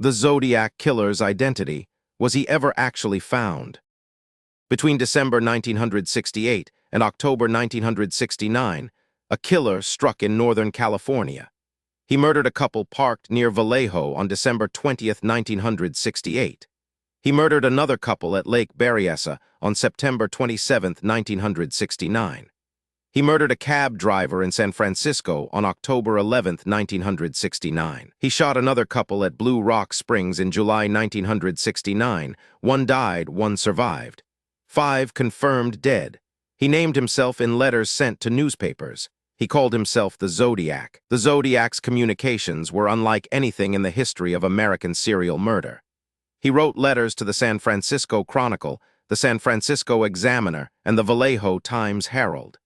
The Zodiac Killer's identity. Was he ever actually found? Between December 1968 and October 1969, a killer struck in Northern California. He murdered a couple parked near Vallejo on December 20th, 1968. He murdered another couple at Lake Berryessa on September 27, 1969. He murdered a cab driver in San Francisco on October 11, 1969. He shot another couple at Blue Rock Springs in July 1969. One died, one survived. 5 confirmed dead. He named himself in letters sent to newspapers. He called himself the Zodiac. The Zodiac's communications were unlike anything in the history of American serial murder. He wrote letters to the San Francisco Chronicle, the San Francisco Examiner, and the Vallejo Times-Herald.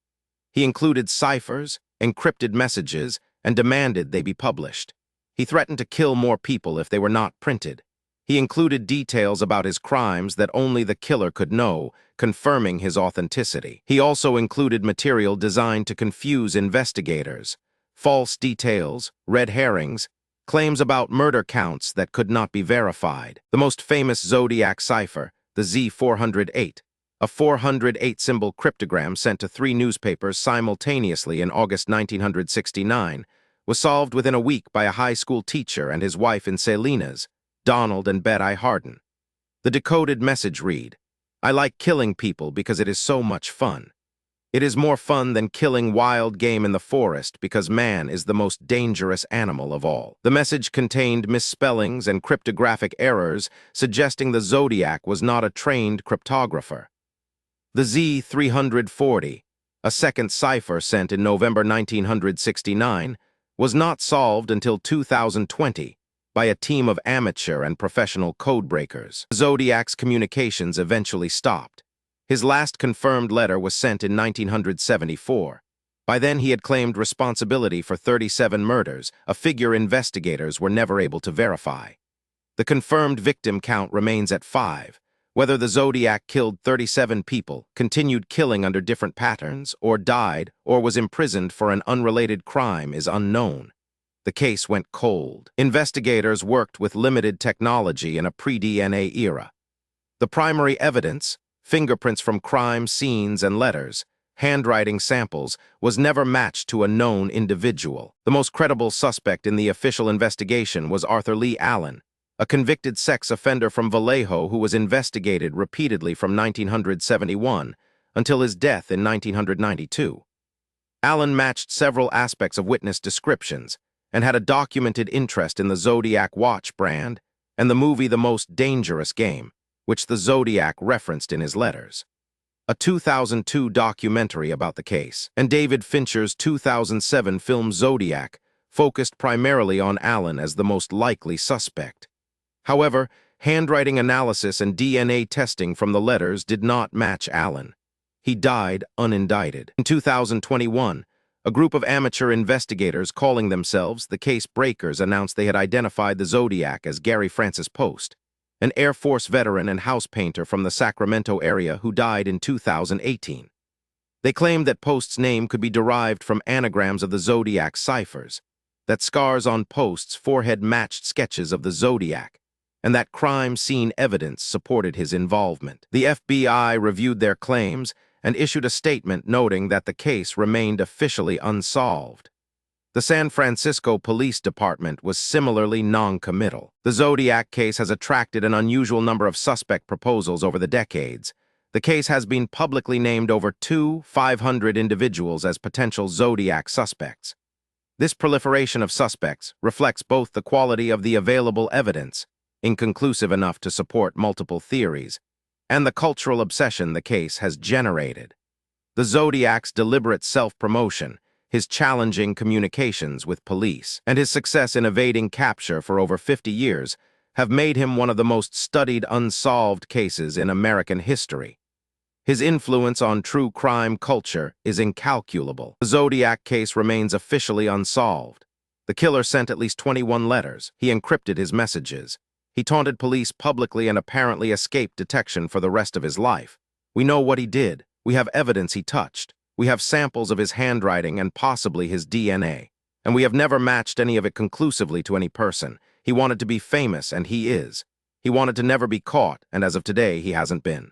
He included ciphers, encrypted messages, and demanded they be published. He threatened to kill more people if they were not printed. He included details about his crimes that only the killer could know, confirming his authenticity. He also included material designed to confuse investigators, false details, red herrings, claims about murder counts that could not be verified. The most famous Zodiac cipher, the Z408, a 408-symbol cryptogram sent to 3 newspapers simultaneously in August 1969, was solved within a week by a high school teacher and his wife in Salinas, Donald and Betty Harden. The decoded message read, "I like killing people because it is so much fun. It is more fun than killing wild game in the forest because man is the most dangerous animal of all." The message contained misspellings and cryptographic errors, suggesting the Zodiac was not a trained cryptographer. The Z340, a second cipher sent in November 1969, was not solved until 2020 by a team of amateur and professional codebreakers. Zodiac's communications eventually stopped. His last confirmed letter was sent in 1974. By then, he had claimed responsibility for 37 murders, a figure investigators were never able to verify. The confirmed victim count remains at 5. Whether the Zodiac killed 37 people, continued killing under different patterns, or died, or was imprisoned for an unrelated crime is unknown. The case went cold. Investigators worked with limited technology in a pre-DNA era. The primary evidence, fingerprints from crime scenes and letters, handwriting samples, was never matched to a known individual. The most credible suspect in the official investigation was Arthur Lee Allen, a convicted sex offender from Vallejo who was investigated repeatedly from 1971 until his death in 1992. Allen matched several aspects of witness descriptions and had a documented interest in the Zodiac watch brand and the movie The Most Dangerous Game, which the Zodiac referenced in his letters. A 2002 documentary about the case, and David Fincher's 2007 film Zodiac focused primarily on Allen as the most likely suspect. However, handwriting analysis and DNA testing from the letters did not match Allen. He died unindicted. In 2021, a group of amateur investigators calling themselves the Case Breakers announced they had identified the Zodiac as Gary Francis Poste, an Air Force veteran and house painter from the Sacramento area who died in 2018. They claimed that Poste's name could be derived from anagrams of the Zodiac ciphers, that scars on Poste's forehead matched sketches of the Zodiac, and that crime scene evidence supported his involvement. The FBI reviewed their claims and issued a statement noting that the case remained officially unsolved. The San Francisco Police Department was similarly non-committal. The Zodiac case has attracted an unusual number of suspect proposals over the decades. The case has been publicly named over 500 individuals as potential Zodiac suspects. This proliferation of suspects reflects both the quality of the available evidence, inconclusive enough to support multiple theories, and the cultural obsession the case has generated. The Zodiac's deliberate self-promotion, his challenging communications with police, and his success in evading capture for over 50 years have made him one of the most studied unsolved cases in American history. His influence on true crime culture is incalculable. The Zodiac case remains officially unsolved. The killer sent at least 21 letters. He encrypted his messages. He taunted police publicly and apparently escaped detection for the rest of his life. We know what he did. We have evidence he touched. We have samples of his handwriting and possibly his DNA. And we have never matched any of it conclusively to any person. He wanted to be famous, and he is. He wanted to never be caught, and as of today, he hasn't been.